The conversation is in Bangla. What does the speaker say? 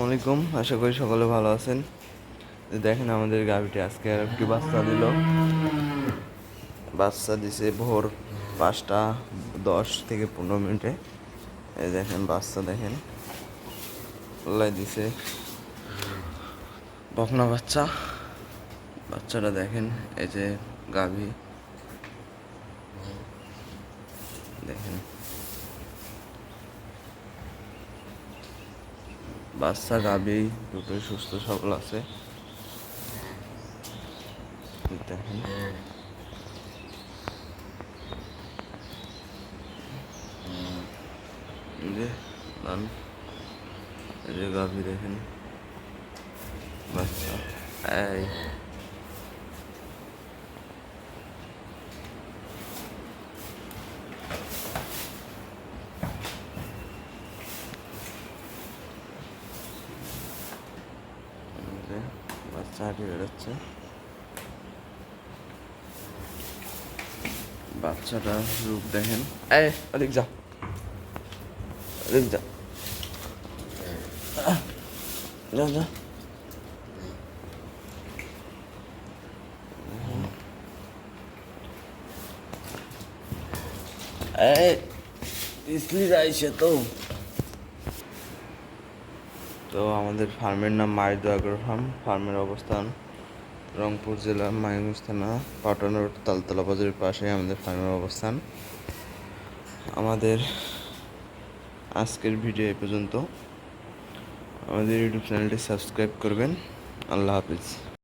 আলাইকুম, আশা করি সকলে ভালো আছেন। দেখেন আমাদের গাভীটি আজকে আর একটি বাচ্চা দিল। বাচ্চা দিছে ভোর 5টা 10 থেকে 15 মিনিটে। এই দেখেন বাচ্চা, দেখেন আল্লাহ দিছে বকনা বাচ্চা। বাচ্চাটা দেখেন, এই যে গাভী দেখেন, বাচ্চা গাভী দুটোই সুস্থ সবল আছে। দেখেন এই যে গাভী, দেখেন বাচ্চা। এই বাচ্চা হাঁটি বেরোচ্ছে। বাচ্চাটার রূপ দেখেন। ওদিক যা, ওদিক যা, যা যা। আইসে তো তো আমাদের ফার্মের নাম মায়ের দোয়াগর ফার্ম। ফার্মের অবস্থান রংপুর জেলার মানিকগঞ্জ থানা পাটনা রোড তালতলা বাজারের পাশে আমাদের ফার্মের অবস্থান। আমাদের আজকের ভিডিও এই পর্যন্ত। আমাদের ইউটিউব চ্যানেলটি সাবস্ক্রাইব করবেন। আল্লাহ হাফিজ।